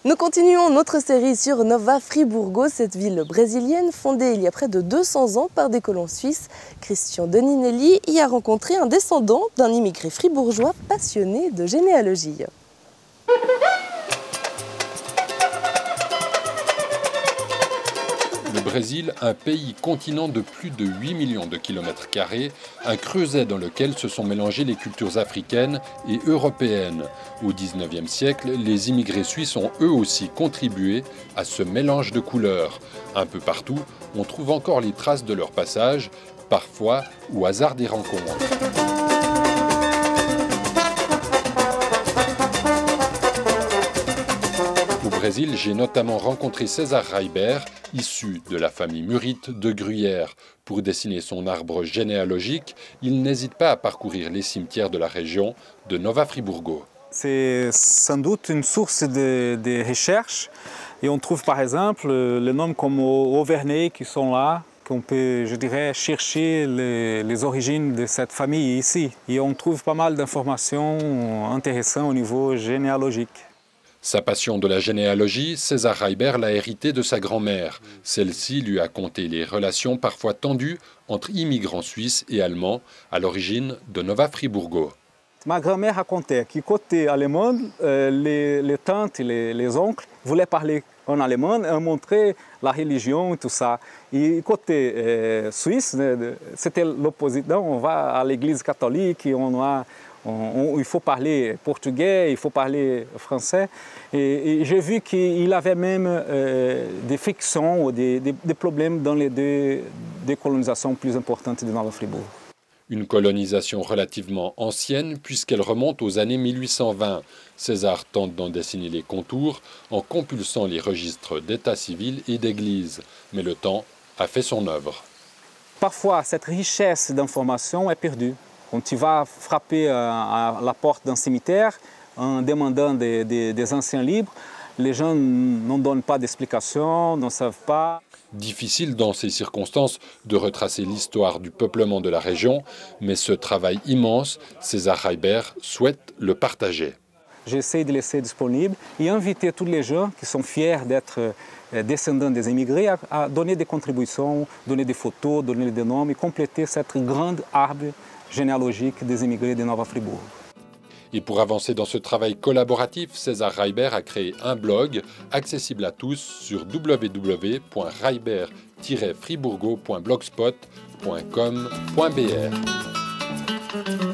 Nous continuons notre série sur Nova Friburgo, cette ville brésilienne fondée il y a près de 200 ans par des colons suisses. Christian Deninelli y a rencontré un descendant d'un immigré fribourgeois passionné de généalogie. Le Brésil, un pays-continent de plus de 8 millions de kilomètres carrés, un creuset dans lequel se sont mélangées les cultures africaines et européennes. Au XIXe siècle, les immigrés suisses ont eux aussi contribué à ce mélange de couleurs. Un peu partout, on trouve encore les traces de leur passage, parfois au hasard des rencontres. Au Brésil, j'ai notamment rencontré César Reiber, issu de la famille Murite de Gruyère. Pour dessiner son arbre généalogique, il n'hésite pas à parcourir les cimetières de la région de Nova Friburgo. C'est sans doute une source de recherche et on trouve par exemple les noms comme Auverney qui sont là, qu'on peut, je dirais, chercher les origines de cette famille ici. Et on trouve pas mal d'informations intéressantes au niveau généalogique. Sa passion de la généalogie, César Reiber l'a hérité de sa grand-mère. Celle-ci lui a conté les relations parfois tendues entre immigrants suisses et allemands à l'origine de Nova Friburgo. Ma grand-mère racontait que côté allemand, les tantes et les oncles voulaient parler en allemand et montrer la religion et tout ça. Et côté suisse, c'était l'opposé. On va à l'église catholique et il faut parler portugais, il faut parler français. Et j'ai vu qu'il avait même des frictions ou des problèmes dans les deux colonisations plus importantes de Nova Friburgo. Une colonisation relativement ancienne puisqu'elle remonte aux années 1820. César tente d'en dessiner les contours en compulsant les registres d'état civil et d'église. Mais le temps a fait son œuvre. Parfois, cette richesse d'informations est perdue. Quand tu vas frapper à la porte d'un cimetière en demandant des anciens livres, les gens n'en donnent pas d'explications, n'en savent pas. Difficile dans ces circonstances de retracer l'histoire du peuplement de la région, mais ce travail immense, César Reiber souhaite le partager. J'essaie de laisser disponible et inviter tous les gens qui sont fiers d'être descendants des immigrés à donner des contributions, donner des photos, donner des noms et compléter cette grande arbre généalogique des immigrés de Nova Friburgo. Et pour avancer dans ce travail collaboratif, César Reiber a créé un blog accessible à tous sur www.reiber-friburgo.blogspot.com.br.